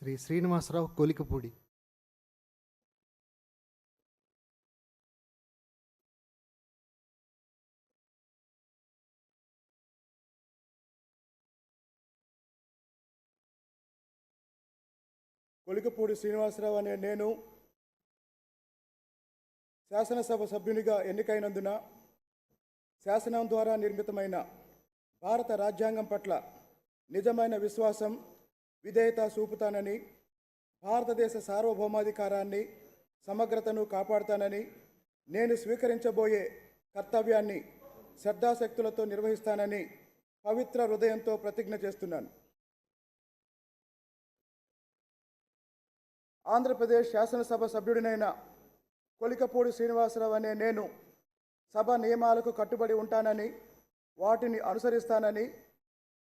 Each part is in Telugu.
శ్రీ శ్రీనివాసరావు కొలికపూడి. కొలికపూడి శ్రీనివాసరావు అనే నేను శాసనసభ సభ్యునిగా ఎన్నికైనందున శాసనం ద్వారా నిర్మితమైన భారత రాజ్యాంగం పట్ల నిజమైన విశ్వాసం, విధేయత చూపుతానని, భారతదేశ సార్వభౌమాధికారాన్ని, సమగ్రతను కాపాడుతానని, నేను స్వీకరించబోయే కర్తవ్యాన్ని శ్రద్ధాశక్తులతో నిర్వహిస్తానని పవిత్ర హృదయంతో ప్రతిజ్ఞ చేస్తున్నాను. ఆంధ్రప్రదేశ్ శాసనసభ సభ్యుడినైన కొలికపూడి శ్రీనివాసరావు అనే నేను సభ నియమాలకు కట్టుబడి ఉంటానని, వాటిని అనుసరిస్తానని,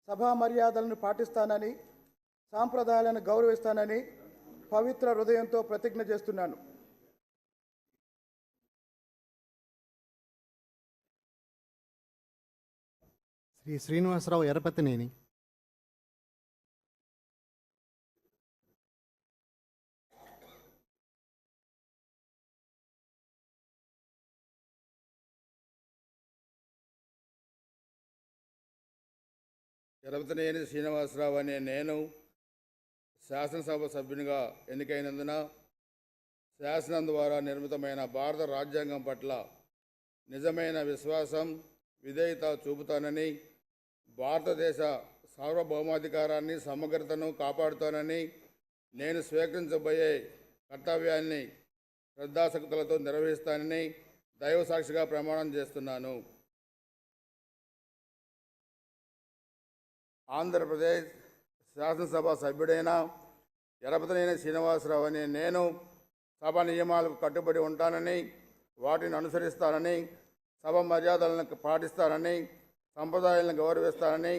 సభా మర్యాదలను పాటిస్తానని, సాంప్రదాయాలను గౌరవిస్తానని పవిత్ర హృదయంతో ప్రతిజ్ఞ చేస్తున్నాను. శ్రీ శ్రీనివాసరావు ఎరపతినేని. ఎరపతినేని శ్రీనివాసరావు అనే నేను శాసనసభ సభ్యునిగా ఎన్నికైనందున శాసనం ద్వారా నిర్మితమైన భారత రాజ్యాంగం పట్ల నిజమైన విశ్వాసం, విధేయత చూపుతానని, భారతదేశ సార్వభౌమాధికారాన్ని, సమగ్రతను కాపాడుతానని, నేను స్వీకరించబోయే కర్తవ్యాన్ని శ్రద్ధాశక్తులతో నిర్వహిస్తానని దైవసాక్షిగా ప్రమాణం చేస్తున్నాను. ఆంధ్రప్రదేశ్ శాసనసభ సభ్యుడైన ఎరపతినేని శ్రీనివాసరావు అనే నేను సభ నియమాలకు కట్టుబడి ఉంటానని, వాటిని అనుసరిస్తానని, సభ మర్యాదలను పాటిస్తానని, సంప్రదాయాలను గౌరవిస్తానని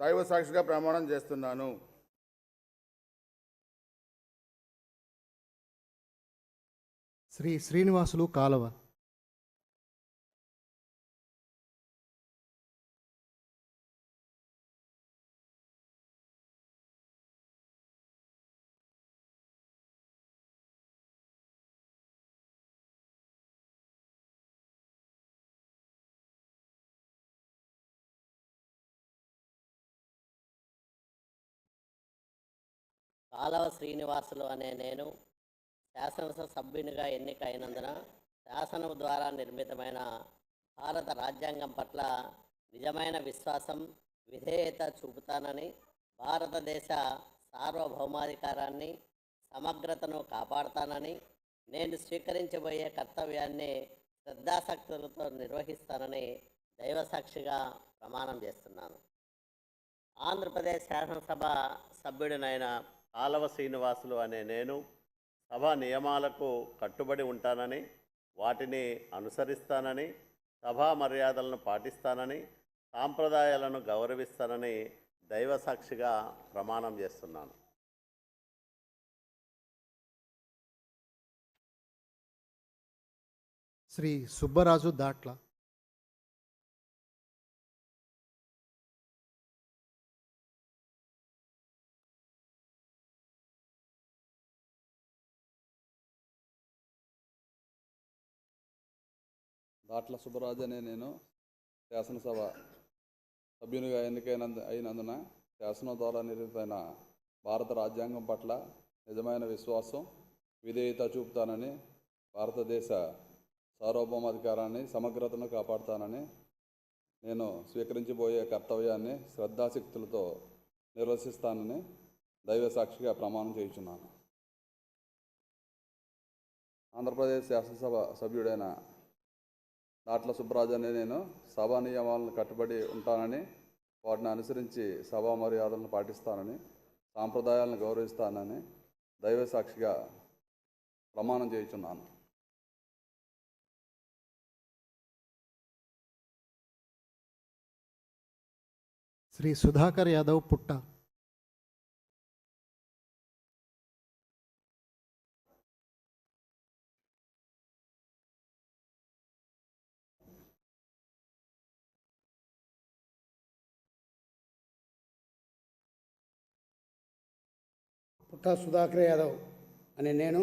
దైవసాక్షిగా ప్రమాణం చేస్తున్నాను. శ్రీ శ్రీనివాసులు కాలువ. కాలవ శ్రీనివాసులు అనే నేను శాసనసభ సభ్యునిగా ఎన్నికైనందున శాసనం ద్వారా నిర్మితమైన భారత రాజ్యాంగం పట్ల నిజమైన విశ్వాసం, విధేయత చూపుతానని, భారతదేశ సార్వభౌమాధికారాన్ని, సమగ్రతను కాపాడుతానని, నేను స్వీకరించబోయే కర్తవ్యాన్ని శ్రద్ధాశక్తులతో నిర్వహిస్తానని దైవసాక్షిగా ప్రమాణం చేస్తున్నాను. ఆంధ్రప్రదేశ్ శాసనసభ సభ్యుడినైన కాలవ శ్రీనివాసులు అనే నేను సభా నియమాలకు కట్టుబడి ఉంటానని, వాటిని అనుసరిస్తానని, సభా మర్యాదలను పాటిస్తానని, సాంప్రదాయాలను గౌరవిస్తానని దైవసాక్షిగా ప్రమాణం చేస్తున్నాను. శ్రీ సుబ్బరాజు దాట్ల. దాట్ల సుబ్బరాజు అనే నేను శాసనసభ సభ్యునిగా అయినందున శాసనం ద్వారా నిర్మితమైన భారత రాజ్యాంగం పట్ల నిజమైన విశ్వాసం, విధేయత చూపుతానని, భారతదేశ సార్వభౌమాధికారాన్ని, సమగ్రతను కాపాడుతానని, నేను స్వీకరించబోయే కర్తవ్యాన్ని శ్రద్ధాశక్తులతో నిర్వహిస్తానని దైవసాక్షిగా ప్రమాణం చేయుచున్నాను. ఆంధ్రప్రదేశ్ శాసనసభ సభ్యుడైన దాట్ల సుబ్బరాజు అనే నేను సభా నియమాలను కట్టుబడి ఉంటానని, వాటిని అనుసరించి సభా మర్యాదలను పాటిస్తానని, సాంప్రదాయాలను గౌరవిస్తానని దైవసాక్షిగా ప్రమాణం చేయుచున్నాను. శ్రీ సుధాకర్ యాదవ్ పుట్ట. పుట్టా సుధాకర్ యాదవ్ అనే నేను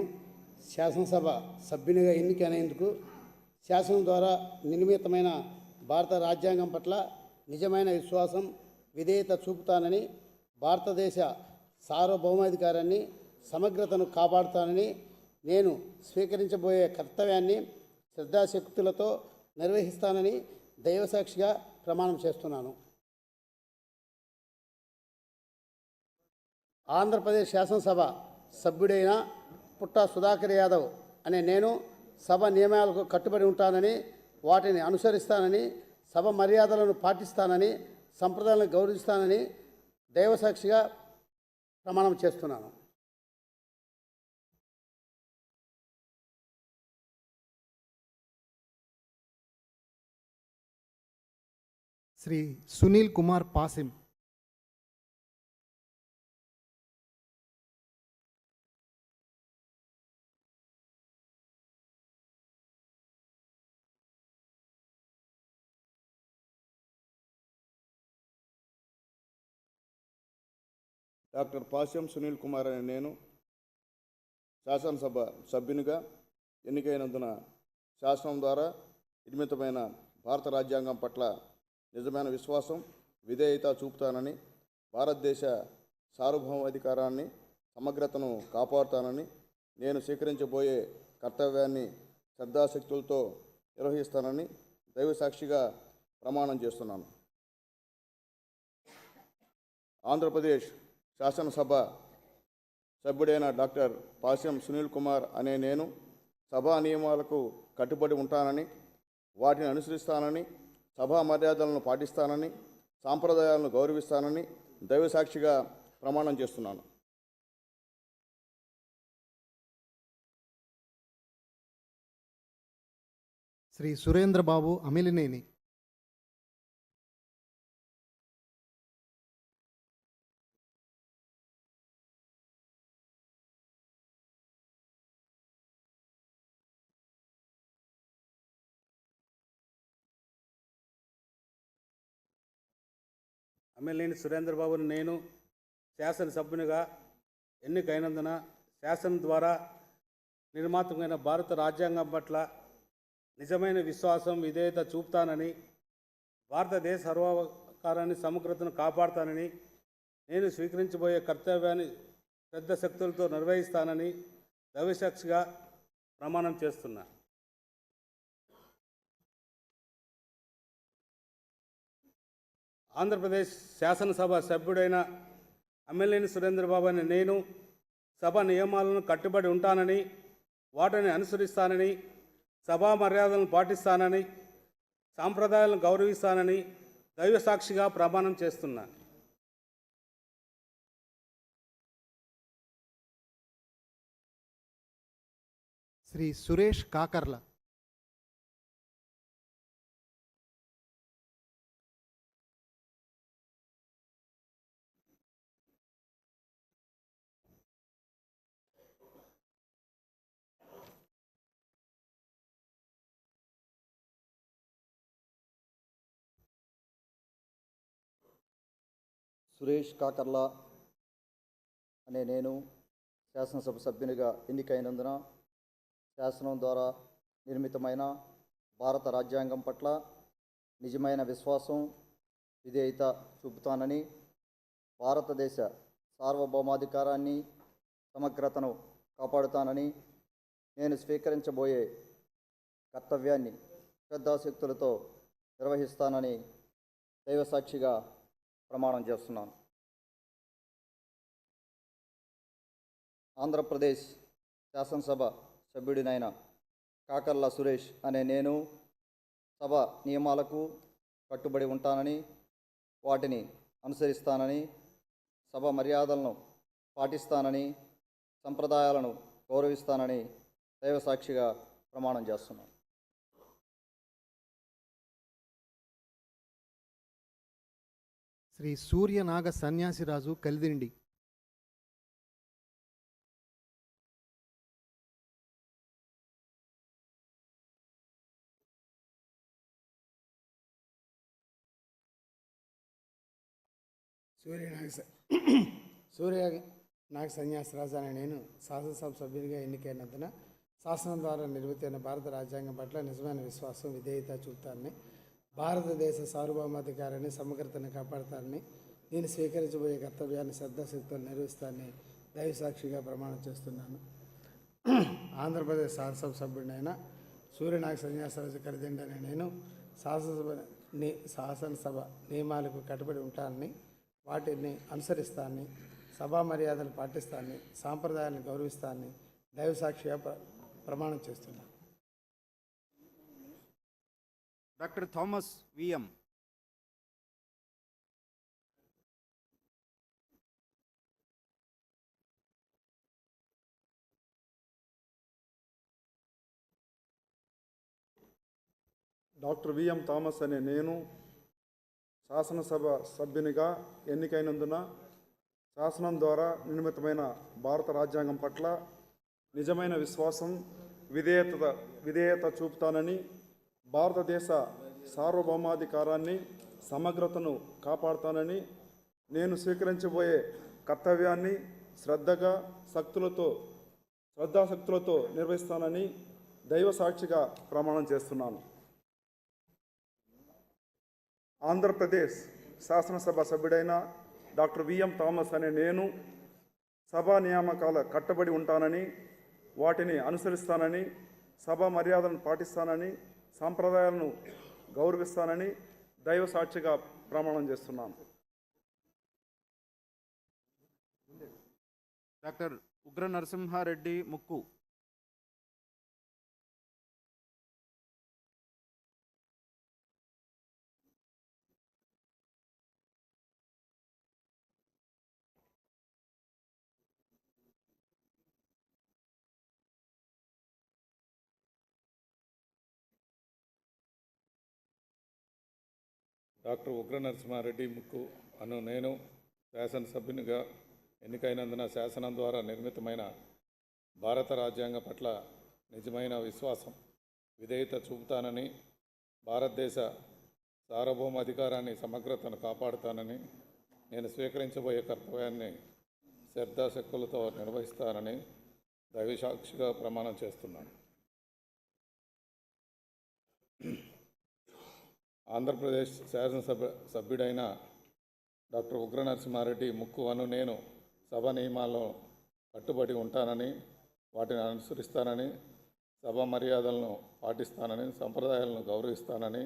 శాసనసభ సభ్యునిగా ఎన్నికైనందుకు శాసనం ద్వారా నిర్మితమైన భారత రాజ్యాంగం పట్ల నిజమైన విశ్వాసం విధేయత చూపుతానని, భారతదేశ సార్వభౌమాధికారాన్ని సమగ్రతను కాపాడుతానని, నేను స్వీకరించబోయే కర్తవ్యాన్ని శ్రద్ధాశక్తులతో నిర్వహిస్తానని దైవసాక్షిగా ప్రమాణం చేస్తున్నాను. ఆంధ్రప్రదేశ్ శాసనసభ సభ్యుడైన పుట్టా సుధాకర్ యాదవ్ అనే నేను సభ నియమాలకు కట్టుబడి ఉంటానని, వాటిని అనుసరిస్తానని, సభ మర్యాదలను పాటిస్తానని, సంప్రదాయాలను గౌరవిస్తానని దైవసాక్షిగా ప్రమాణం చేస్తున్నాను. శ్రీ సునీల్ కుమార్ పాసిం, డాక్టర్ పాశ్యం సునీల్ కుమార్ అనే నేను శాసనసభ సభ్యునిగా ఎన్నికైనందున శాసనం ద్వారా నిర్మితమైన భారత రాజ్యాంగం పట్ల నిజమైన విశ్వాసం విధేయత చూపుతానని, భారతదేశ సార్వభౌమాధికారాన్ని సమగ్రతను కాపాడుతానని, నేను స్వీకరించబోయే కర్తవ్యాన్ని శ్రద్ధాశక్తులతో నిర్వహిస్తానని దైవసాక్షిగా ప్రమాణం చేస్తున్నాను. ఆంధ్రప్రదేశ్ శాసనసభ సభ్యుడైన డాక్టర్ పాశ్యం సునీల్ కుమార్ అనే నేను సభా నియమాలకు కట్టుబడి ఉంటానని, వాటిని అనుసరిస్తానని, సభా మర్యాదలను పాటిస్తానని, సాంప్రదాయాలను గౌరవిస్తానని దైవసాక్షిగా ప్రమాణం చేస్తున్నాను. శ్రీ సురేంద్రబాబు అమిలినేని, ఎమ్మెల్యేని సురేంద్రబాబుని నేను శాసనసభ్యునిగా ఎన్నికైనందున శాసనం ద్వారా నిర్మాతమైన భారత రాజ్యాంగం పట్ల నిజమైన విశ్వాసం విధేయత చూపుతానని, భారతదేశ సర్వాధికారాన్ని సమగ్రతను కాపాడుతానని, నేను స్వీకరించబోయే కర్తవ్యాన్ని శ్రద్ధశక్తులతో నిర్వహిస్తానని దైవసాక్షిగా ప్రమాణం చేస్తున్నా. ఆంధ్రప్రదేశ్ శాసనసభ సభ్యుడైన ఎమ్మెల్యేని సురేంద్రబాబు అనే నేను సభ నియమాలను కట్టుబడి ఉంటానని, వాటిని అనుసరిస్తానని, సభా మర్యాదలను పాటిస్తానని, సాంప్రదాయాలను గౌరవిస్తానని దైవసాక్షిగా ప్రమాణం చేస్తున్నా. శ్రీ సురేష్ కాకర్ల, సురేష్ కాకర్ల అనే నేను శాసనసభ సభ్యునిగా ఎన్నికైనందున శాసనం ద్వారా నిర్మితమైన భారత రాజ్యాంగం పట్ల నిజమైన విశ్వాసం విధేయత చూపుతానని, భారతదేశ సార్వభౌమాధికారాన్ని సమగ్రతను కాపాడుతానని, నేను స్వీకరించబోయే కర్తవ్యాన్ని శ్రద్ధాశక్తులతో నిర్వహిస్తానని దైవసాక్షిగా ప్రమాణం చేస్తున్నాను. ఆంధ్రప్రదేశ్ శాసనసభ సభ్యుడినైన కాకర్ల సురేష్ అనే నేను సభ నియమాలకు కట్టుబడి ఉంటానని, వాటిని అనుసరిస్తానని, సభ మర్యాదలను పాటిస్తానని, సంప్రదాయాలను గౌరవిస్తానని దైవసాక్షిగా ప్రమాణం చేస్తున్నాను. శ్రీ సూర్యనాగ సన్యాసిరాజు కలిదిండి, సూర్య నాకు సన్యాసరాజు అనే నేను శాసనసభ సభ్యునిగా ఎన్నికైనందున శాసనం ద్వారా నిర్మితమైన భారత రాజ్యాంగం పట్ల నిజమైన విశ్వాసం విధేయత చూపుతానని, భారతదేశ సార్వభౌమాధికారాన్ని సమగ్రతను కాపాడతానని, నేను స్వీకరించబోయే కర్తవ్యాన్ని శ్రద్ధాశక్తులు నిర్వహిస్తానని దైవ సాక్షిగా ప్రమాణం చేస్తున్నాను. ఆంధ్రప్రదేశ్ శాసనసభ సభ్యుడినైన సూర్యనాగ సన్యాసరాజు కలిదిండి అనే నేను శాసనసభ నియమాలకు కట్టుబడి ఉంటానని, వాటిని అనుసరిస్తానని, సభా మర్యాదలు పాటిస్తానని, సాంప్రదాయాలను గౌరవిస్తానని దైవ సాక్షిగా ప్రమాణం చేస్తున్నాను. Doctor Thomas V M. Doctor V M Thomas అనే నేను శాసనసభ సభ్యునిగా ఎన్నికైనందున శాసనం ద్వారా నిర్మితమైన భారత రాజ్యాంగం పట్ల నిజమైన విశ్వాసం విధేయత చూపుతానని, భారతదేశ సార్వభౌమాధికారాన్ని సమగ్రతను కాపాడుతానని, నేను స్వీకరించబోయే కర్తవ్యాన్ని శ్రద్ధాశక్తులతో నిర్వహిస్తానని దైవ సాక్షిగా ప్రమాణం చేస్తున్నాను. ఆంధ్రప్రదేశ్ శాసనసభ సభ్యుడైన డాక్టర్ విఎం థామస్ అనే నేను సభా నియామకాల కట్టుబడి ఉంటానని, వాటిని అనుసరిస్తానని, సభా మర్యాదలను పాటిస్తానని, సాంప్రదాయాలను గౌరవిస్తానని దైవ సాక్షిగా ప్రమాణం చేస్తున్నాను. డాక్టర్ ఉగ్ర నరసింహారెడ్డి ముక్కు. డాక్టర్ ఉగ్ర నరసింహారెడ్డి ముక్కు అను నేను శాసనసభ్యునిగా ఎన్నికైనందున శాసనం ద్వారా నిర్మితమైన భారత రాజ్యాంగం పట్ల నిజమైన విశ్వాసం విధేయత చూపుతానని, భారతదేశ సార్వభౌమాధికారాన్ని సమగ్రతను కాపాడుతానని, నేను స్వీకరించబోయే కర్తవ్యాన్ని శ్రద్ధాశక్తులతో నిర్వహిస్తానని దైవసాక్షిగా ప్రమాణం చేస్తున్నాను. ఆంధ్రప్రదేశ్ శాసనసభ సభ్యుడైన డాక్టర్ ఉగ్ర నరసింహారెడ్డి ముక్కు అను నేను సభ నియమాలను కట్టుబడి ఉంటానని, వాటిని అనుసరిస్తానని, సభ మర్యాదలను పాటిస్తానని, సంప్రదాయాలను గౌరవిస్తానని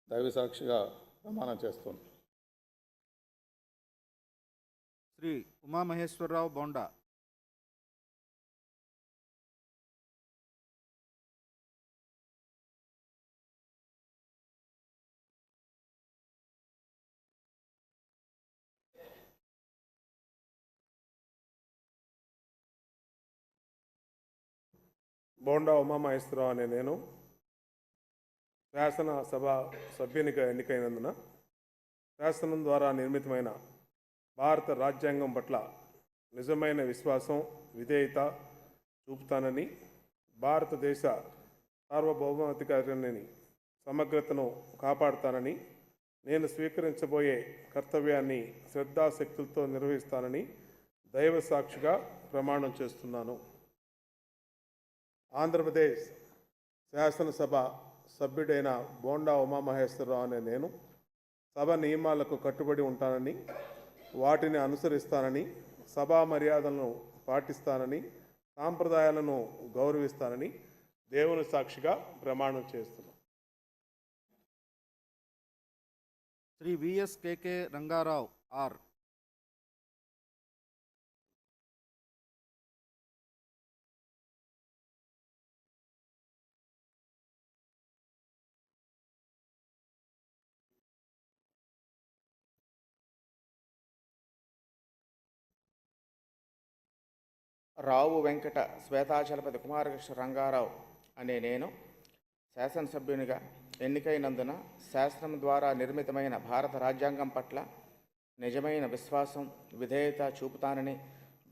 దైవసాక్షిగా ప్రమాణం చేస్తున్నాను. శ్రీ ఉమామహేశ్వరరావు బొండా. బోండా ఉమామహేశ్వరరావు అనే నేను శాసనసభ సభ్యునిగా ఎన్నికైనందున శాసనం ద్వారా నిర్మితమైన భారత రాజ్యాంగం పట్ల నిజమైన విశ్వాసం విధేయత చూపుతానని, భారతదేశ సార్వభౌమాధికారాన్ని సమగ్రతను కాపాడుతానని, నేను స్వీకరించబోయే కర్తవ్యాన్ని శ్రద్ధాశక్తులతో నిర్వహిస్తానని దైవ సాక్షిగా ప్రమాణం చేస్తున్నాను. ఆంధ్రప్రదేశ్ శాసనసభ సభ్యుడైన బోండా ఉమామహేశ్వరరావు అనే నేను సభ నియమాలకు కట్టుబడి ఉంటానని, వాటిని అనుసరిస్తానని, సభా మర్యాదలను పాటిస్తానని, సాంప్రదాయాలను గౌరవిస్తానని దేవుని సాక్షిగా ప్రమాణం చేస్తున్నాను. శ్రీ విఎస్కేకే రంగారావు ఆర్. రావు వెంకట శ్వేతాచలపతి కుమారకృష్ణ రంగారావు అనే నేను శాసనసభ్యునిగా ఎన్నికైనందున శాసనం ద్వారా నిర్మితమైన భారత రాజ్యాంగం పట్ల నిజమైన విశ్వాసం విధేయత చూపుతానని,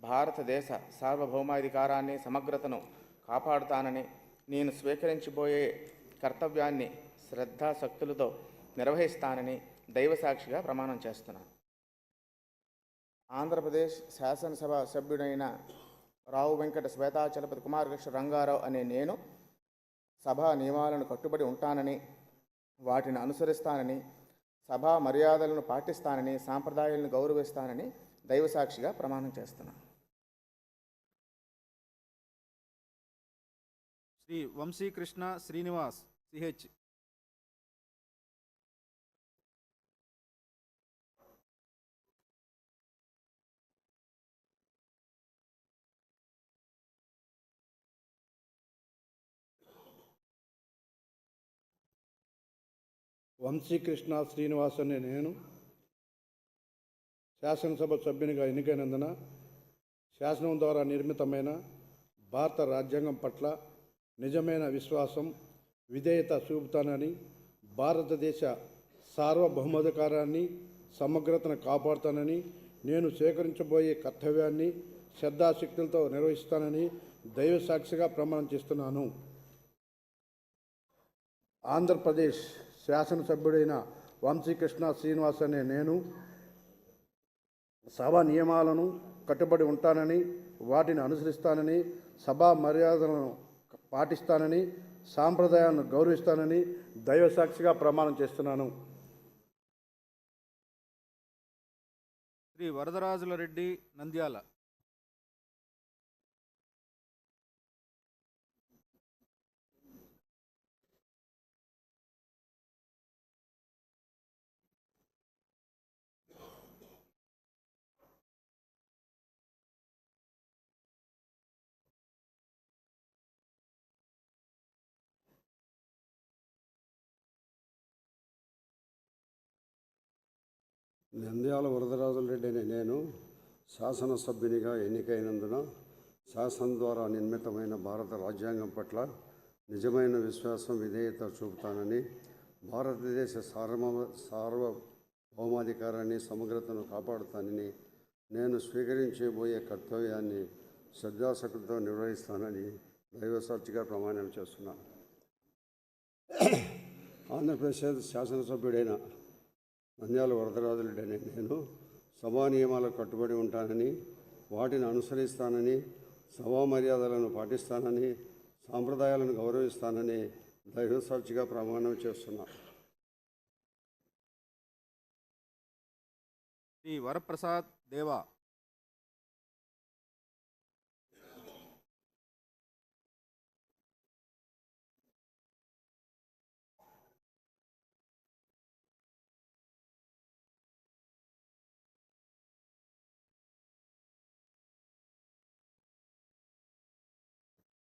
భారతదేశ సార్వభౌమాధికారాన్ని సమగ్రతను కాపాడుతానని, నేను స్వీకరించబోయే కర్తవ్యాన్ని శ్రద్ధాశక్తులతో నిర్వహిస్తానని దైవసాక్షిగా ప్రమాణం చేస్తున్నాను. ఆంధ్రప్రదేశ్ శాసనసభ సభ్యుడైన రావు వెంకట శ్వేతాచలపతి కుమారకృష్ణ రంగారావు అనే నేను సభా నియమాలను కట్టుబడి ఉంటానని, వాటిని అనుసరిస్తానని, సభా మర్యాదలను పాటిస్తానని, సాంప్రదాయాలను గౌరవిస్తానని దైవసాక్షిగా ప్రమాణం చేస్తున్నాను. శ్రీ వంశీకృష్ణ శ్రీనివాస్ సిహెచ్. వంశీకృష్ణ శ్రీనివాస్ అనే నేను శాసనసభ సభ్యునిగా ఎన్నికైనందున శాసనం ద్వారా నిర్మితమైన భారత రాజ్యాంగం పట్ల నిజమైన విశ్వాసం, విధేయత చూపుతానని, భారతదేశ సార్వభౌమాధికారాన్ని, సమగ్రతను కాపాడుతానని, నేను స్వీకరించబోయే కర్తవ్యాన్ని శ్రద్ధాశక్తులతో నిర్వహిస్తానని దైవసాక్షిగా ప్రమాణం చేస్తున్నాను. ఆంధ్రప్రదేశ్ శాసనసభ్యుడైన వంశీకృష్ణ శ్రీనివాస్ అనే నేను సభా నియమాలను కట్టుబడి ఉంటానని, వాటిని అనుసరిస్తానని, సభా మర్యాదలను పాటిస్తానని, సాంప్రదాయాలను గౌరవిస్తానని దైవసాక్షిగా ప్రమాణం చేస్తున్నాను. శ్రీ వరదరాజుల రెడ్డి నంద్యాల. నంద్యాల వరదరాజుల రెడ్డి అనే నేను శాసనసభ్యునిగా ఎన్నికైనందున శాసనం ద్వారా నిర్మితమైన భారత రాజ్యాంగం పట్ల నిజమైన విశ్వాసం, విధేయత చూపుతానని, భారతదేశ సార్వభౌమాధికారాన్ని, సమగ్రతను కాపాడుతానని, నేను స్వీకరించబోయే కర్తవ్యాన్ని శ్రద్ధాశక్తితో నిర్వహిస్తానని దైవసాక్షిగా ప్రమాణం చేస్తున్నాను. ఆంధ్రప్రదేశ్ శాసనసభ్యుడైన నంద్యాల వరదరాజుల రెడ్డి అనే నేను సభా నియమాలకు కట్టుబడి ఉంటానని, వాటిని అనుసరిస్తానని, సభా మర్యాదలను పాటిస్తానని, సాంప్రదాయాలను గౌరవిస్తానని దైవసాక్షిగా ప్రమాణం చేస్తున్నాను. శ్రీ వరప్రసాద్ దేవా.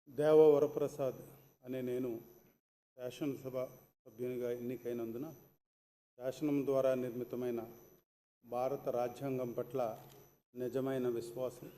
దేవ వరప్రసాద్ అనే నేను శాసనసభ సభ్యునిగా ఎన్నికైనందున శాసనం ద్వారా నిర్మితమైన భారత రాజ్యాంగం పట్ల నిజమైన విశ్వాసం,